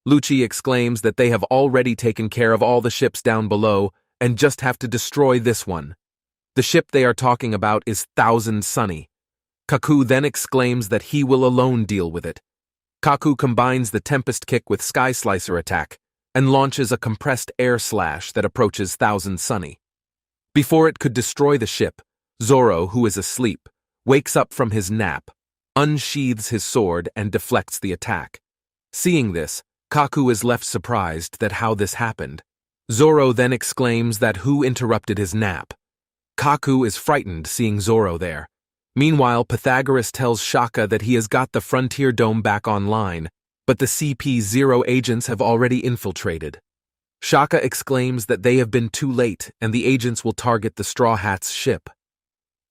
Lucci exclaims that they have already taken care of all the ships down below and just have to destroy this one. The ship they are talking about is Thousand Sunny. Kaku then exclaims that he will alone deal with it. Kaku combines the Tempest Kick with Sky Slicer attack and launches a compressed air slash that approaches Thousand Sunny. Before it could destroy the ship, Zoro, who is asleep, wakes up from his nap, unsheathes his sword, and deflects the attack. Seeing this, Kaku is left surprised that how this happened. Zoro then exclaims that who interrupted his nap. Kaku is frightened seeing Zoro there. Meanwhile, Pythagoras tells Shaka that he has got the Frontier Dome back online, but the CP0 agents have already infiltrated. Shaka exclaims that they have been too late and the agents will target the Straw Hats' ship.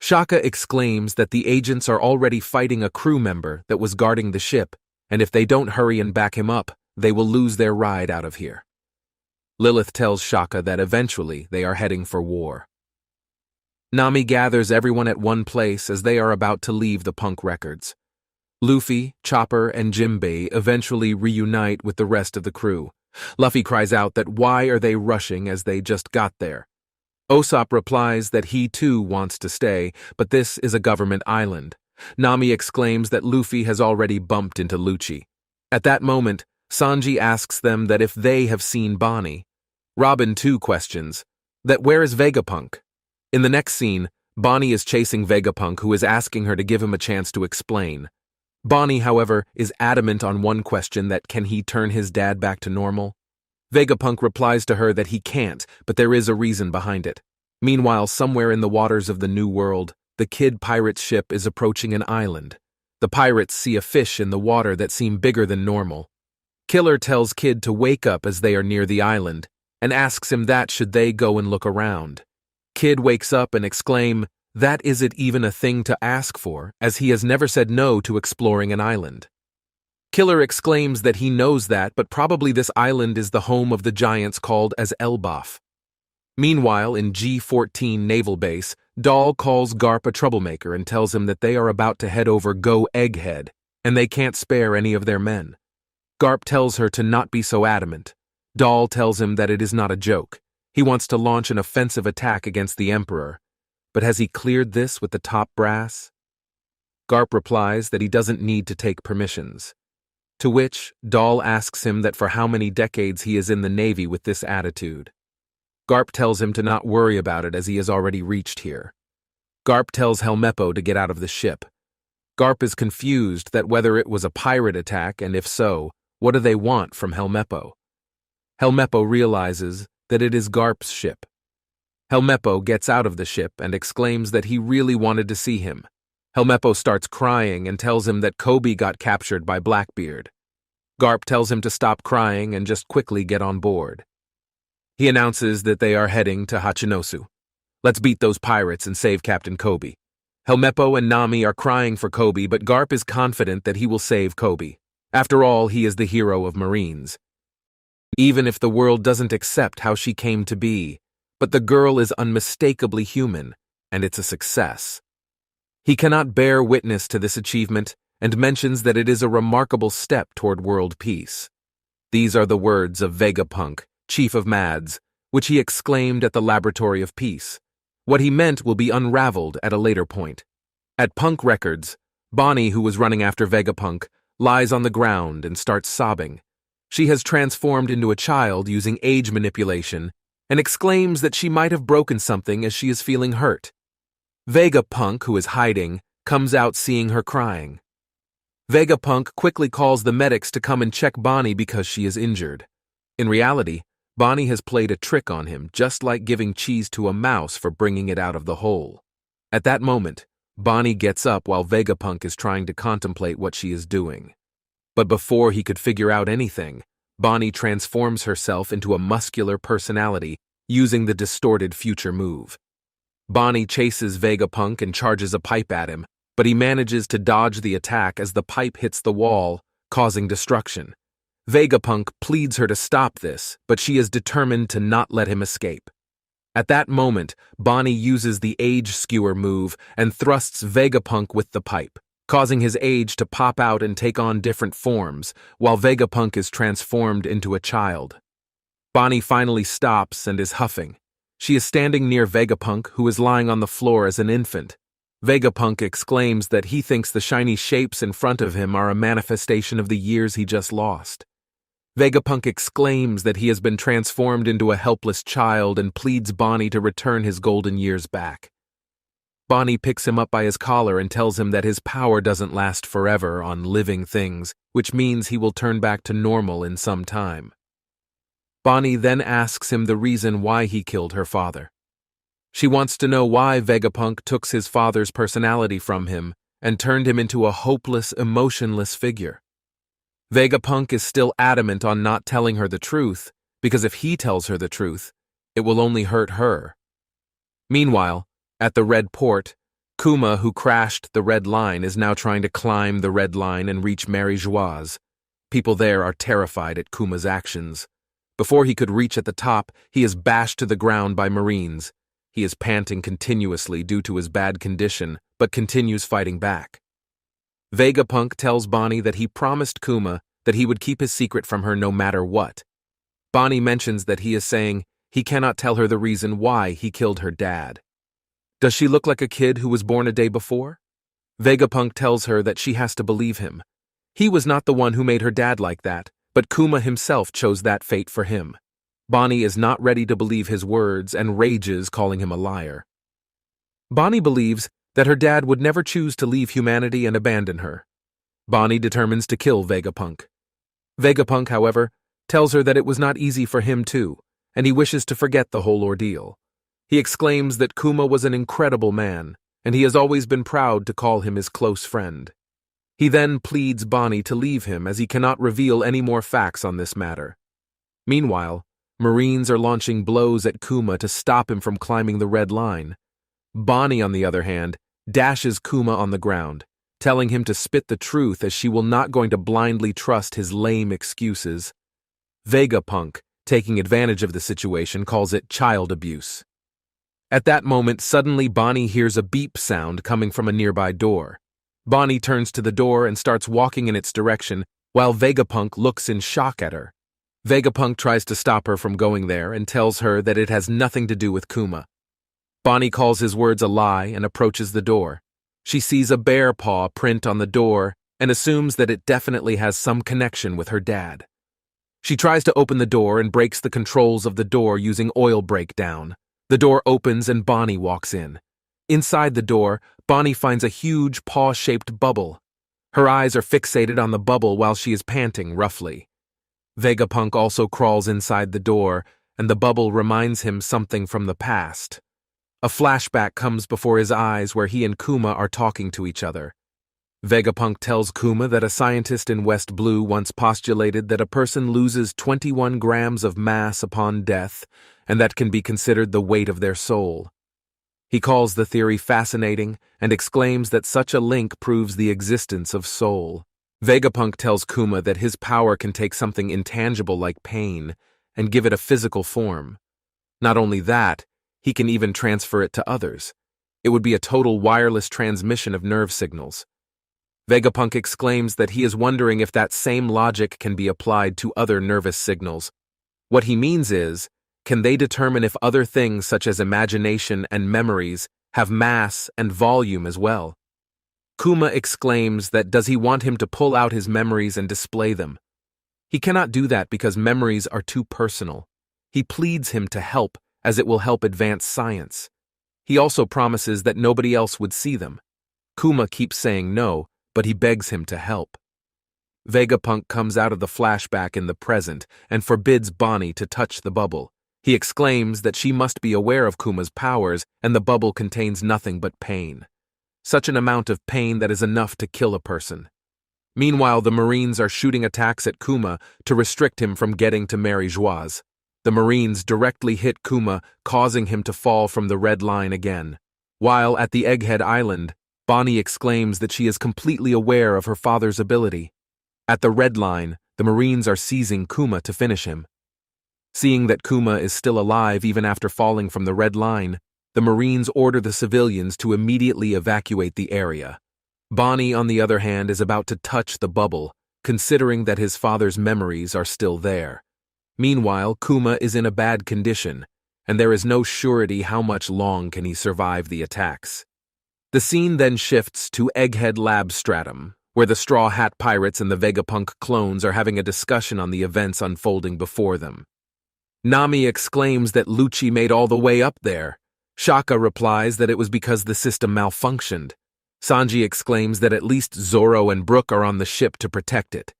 Shaka exclaims that the agents are already fighting a crew member that was guarding the ship, and if they don't hurry and back him up, they will lose their ride out of here. Lilith tells Shaka that eventually they are heading for war. Nami gathers everyone at one place as they are about to leave the Punk Records. Luffy, Chopper, and Jinbei eventually reunite with the rest of the crew. Luffy cries out that why are they rushing as they just got there. Usopp replies that he too wants to stay, but this is a government island. Nami exclaims that Luffy has already bumped into Lucci. At that moment, Sanji asks them that if they have seen Bonnie. Robin too questions that where is Vegapunk? In the next scene, Bonnie is chasing Vegapunk, who is asking her to give him a chance to explain. Bonnie, however, is adamant on one question, that can he turn his dad back to normal? Vegapunk replies to her that he can't, but there is a reason behind it. Meanwhile, somewhere in the waters of the New World, the Kid Pirate's ship is approaching an island. The pirates see a fish in the water that seem bigger than normal. Killer tells Kid to wake up as they are near the island, and asks him that should they go and look around. Kid wakes up and exclaims, that isn't even a thing to ask for, as he has never said no to exploring an island. Killer exclaims that he knows that, but probably this island is the home of the giants called as Elbaf. Meanwhile, in G-14 Naval Base, Doll calls Garp a troublemaker and tells him that they are about to head over Go Egghead, and they can't spare any of their men. Garp tells her to not be so adamant. Doll tells him that it is not a joke. He wants to launch an offensive attack against the Emperor. But has he cleared this with the top brass? Garp replies that he doesn't need to take permissions. To which, Doll asks him that for how many decades he is in the Navy with this attitude. Garp tells him to not worry about it as he has already reached here. Garp tells Helmeppo to get out of the ship. Garp is confused that whether it was a pirate attack, and if so, what do they want from Helmeppo? Helmeppo realizes that it is Garp's ship. Helmeppo gets out of the ship and exclaims that he really wanted to see him. Helmeppo starts crying and tells him that Kobe got captured by Blackbeard. Garp tells him to stop crying and just quickly get on board. He announces that they are heading to Hachinosu. Let's beat those pirates and save Captain Kobe. Helmeppo and Nami are crying for Kobe, but Garp is confident that he will save Kobe. After all, he is the hero of Marines. Even if the world doesn't accept how she came to be, but the girl is unmistakably human, and it's a success. He cannot bear witness to this achievement and mentions that it is a remarkable step toward world peace. These are the words of Vegapunk, Chief of Mads, which he exclaimed at the Laboratory of Peace. What he meant will be unraveled at a later point. At Punk Records, Bonnie, who was running after Vegapunk, lies on the ground and starts sobbing. She has transformed into a child using age manipulation and exclaims that she might have broken something as she is feeling hurt. Vegapunk, who is hiding, comes out seeing her crying. Vegapunk quickly calls the medics to come and check Bonnie because she is injured. In reality, Bonnie has played a trick on him, just like giving cheese to a mouse for bringing it out of the hole. At that moment, Bonnie gets up while Vegapunk is trying to contemplate what she is doing. But before he could figure out anything, Bonnie transforms herself into a muscular personality using the distorted future move. Bonnie chases Vegapunk and charges a pipe at him, but he manages to dodge the attack as the pipe hits the wall, causing destruction. Vegapunk pleads her to stop this, but she is determined to not let him escape. At that moment, Bonnie uses the Age Skewer move and thrusts Vegapunk with the pipe. causing his age to pop out and take on different forms, while Vegapunk is transformed into a child. Bonnie finally stops and is huffing. She is standing near Vegapunk, who is lying on the floor as an infant. Vegapunk exclaims that he thinks the shiny shapes in front of him are a manifestation of the years he just lost. Vegapunk exclaims that he has been transformed into a helpless child and pleads Bonnie to return his golden years back. Bonnie picks him up by his collar and tells him that his power doesn't last forever on living things, which means he will turn back to normal in some time. Bonnie then asks him the reason why he killed her father. She wants to know why Vegapunk took his father's personality from him and turned him into a hopeless, emotionless figure. Vegapunk is still adamant on not telling her the truth, because if he tells her the truth, it will only hurt her. Meanwhile, at the Red Port, Kuma, who crashed the Red Line, is now trying to climb the Red Line and reach Mary Joieuse. People there are terrified at Kuma's actions. Before he could reach at the top, he is bashed to the ground by Marines. He is panting continuously due to his bad condition, but continues fighting back. Vegapunk tells Bonnie that he promised Kuma that he would keep his secret from her no matter what. Bonnie mentions that he is saying he cannot tell her the reason why he killed her dad. Does she look like a kid who was born a day before? Vegapunk tells her that she has to believe him. He was not the one who made her dad like that, but Kuma himself chose that fate for him. Bonnie is not ready to believe his words and rages, calling him a liar. Bonnie believes that her dad would never choose to leave humanity and abandon her. Bonnie determines to kill Vegapunk. Vegapunk, however, tells her that it was not easy for him too, and he wishes to forget the whole ordeal. He exclaims that Kuma was an incredible man, and he has always been proud to call him his close friend. He then pleads Bonnie to leave him as he cannot reveal any more facts on this matter. Meanwhile, Marines are launching blows at Kuma to stop him from climbing the Red Line. Bonnie, on the other hand, dashes Kuma on the ground, telling him to spit the truth as she will not going to blindly trust his lame excuses. Vegapunk, taking advantage of the situation, calls it child abuse. At that moment, suddenly Bonnie hears a beep sound coming from a nearby door. Bonnie turns to the door and starts walking in its direction, while Vegapunk looks in shock at her. Vegapunk tries to stop her from going there and tells her that it has nothing to do with Kuma. Bonnie calls his words a lie and approaches the door. She sees a bear paw print on the door and assumes that it definitely has some connection with her dad. She tries to open the door and breaks the controls of the door using oil breakdown. The door opens and Bonnie walks in. Inside the door, Bonnie finds a huge paw-shaped bubble. Her eyes are fixated on the bubble while she is panting roughly. Vegapunk also crawls inside the door, and the bubble reminds him something from the past. A flashback comes before his eyes where he and Kuma are talking to each other. Vegapunk tells Kuma that a scientist in West Blue once postulated that a person loses 21 grams of mass upon death, and that can be considered the weight of their soul. He calls the theory fascinating and exclaims that such a link proves the existence of soul. Vegapunk tells Kuma that his power can take something intangible like pain and give it a physical form. Not only that, he can even transfer it to others. It would be a total wireless transmission of nerve signals. Vegapunk exclaims that he is wondering if that same logic can be applied to other nervous signals. What he means is, can they determine if other things such as imagination and memories have mass and volume as well? Kuma exclaims that does he want him to pull out his memories and display them? He cannot do that because memories are too personal. He pleads him to help as it will help advance science. He also promises that nobody else would see them. Kuma keeps saying no, but he begs him to help. Vegapunk comes out of the flashback in the present and forbids Bonnie to touch the bubble. He exclaims that she must be aware of Kuma's powers and the bubble contains nothing but pain. Such an amount of pain that is enough to kill a person. Meanwhile, the Marines are shooting attacks at Kuma to restrict him from getting to Mary Joieuse. The Marines directly hit Kuma, causing him to fall from the Red Line again. While at the Egghead Island, Bonnie exclaims that she is completely aware of her father's ability. At the Red Line, the Marines are seizing Kuma to finish him. Seeing that Kuma is still alive even after falling from the Red Line, the Marines order the civilians to immediately evacuate the area. Bonnie, on the other hand, is about to touch the bubble, considering that his father's memories are still there. Meanwhile, Kuma is in a bad condition, and there is no surety how much long can he survive the attacks. The scene then shifts to Egghead Lab Stratum, where the Straw Hat Pirates and the Vegapunk clones are having a discussion on the events unfolding before them. Nami exclaims that Lucci made all the way up there. Shaka replies that it was because the system malfunctioned. Sanji exclaims that at least Zoro and Brook are on the ship to protect it.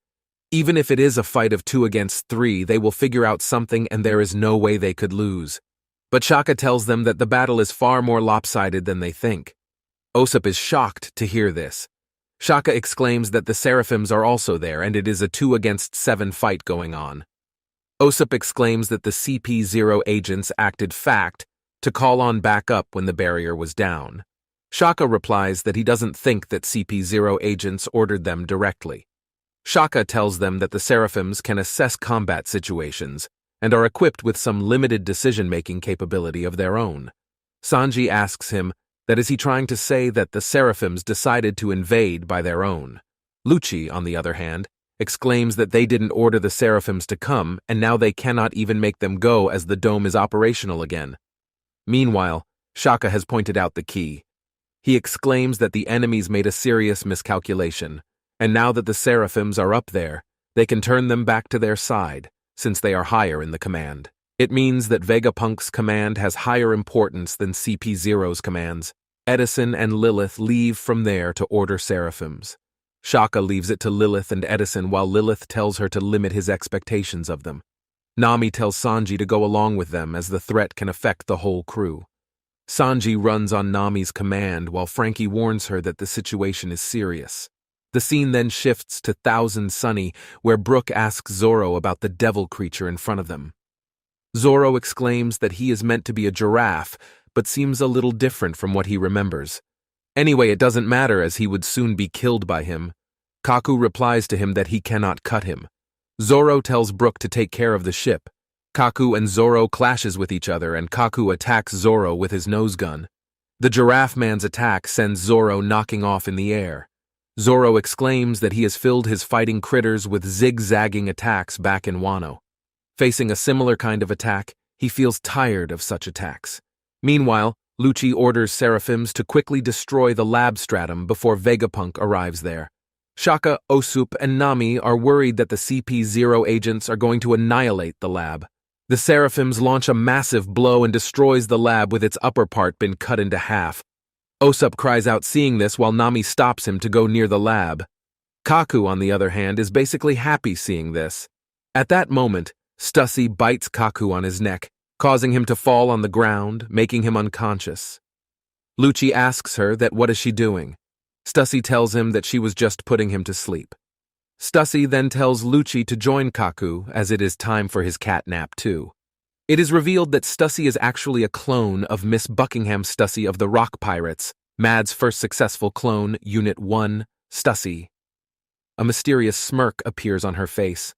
Even if it is a fight of 2 against 3, they will figure out something and there is no way they could lose. But Shaka tells them that the battle is far more lopsided than they think. Usopp is shocked to hear this. Shaka exclaims that the Seraphims are also there and it is a 2 against 7 fight going on. Usopp exclaims that the CP0 agents acted fact to call on backup when the barrier was down. Shaka replies that he doesn't think that CP0 agents ordered them directly. Shaka tells them that the Seraphims can assess combat situations and are equipped with some limited decision-making capability of their own. Sanji asks him that is he trying to say that the Seraphims decided to invade by their own. Lucci, on the other hand, exclaims that they didn't order the Seraphims to come and now they cannot even make them go as the dome is operational again. Meanwhile, Shaka has pointed out the key. He exclaims that the enemies made a serious miscalculation, and now that the Seraphims are up there, they can turn them back to their side, since they are higher in the command. It means that Vegapunk's command has higher importance than CP0's commands. Edison and Lilith leave from there to order Seraphims. Shaka leaves it to Lilith and Edison while Lilith tells her to limit his expectations of them. Nami tells Sanji to go along with them as the threat can affect the whole crew. Sanji runs on Nami's command while Frankie warns her that the situation is serious. The scene then shifts to Thousand Sunny, where Brook asks Zoro about the devil creature in front of them. Zoro exclaims that he is meant to be a giraffe, but seems a little different from what he remembers. Anyway, it doesn't matter as he would soon be killed by him. Kaku replies to him that he cannot cut him. Zoro tells Brook to take care of the ship. Kaku and Zoro clashes with each other and Kaku attacks Zoro with his nose gun. The Giraffe Man's attack sends Zoro knocking off in the air. Zoro exclaims that he has filled his fighting critters with zigzagging attacks back in Wano. Facing a similar kind of attack, he feels tired of such attacks. Meanwhile, Lucci orders Seraphims to quickly destroy the lab stratum before Vegapunk arrives there. Shaka, Usopp, and Nami are worried that the CP0 agents are going to annihilate the lab. The Seraphims launch a massive blow and destroys the lab with its upper part been cut into half. Usopp cries out seeing this while Nami stops him to go near the lab. Kaku, on the other hand, is basically happy seeing this. At that moment, Stussy bites Kaku on his neck, causing him to fall on the ground, making him unconscious. Lucci asks her that what is she doing. Stussy tells him that she was just putting him to sleep. Stussy then tells Lucci to join Kaku as it is time for his cat nap too. It is revealed that Stussy is actually a clone of Miss Buckingham Stussy of the Rock Pirates, Mad's first successful clone, Unit 1, Stussy. A mysterious smirk appears on her face.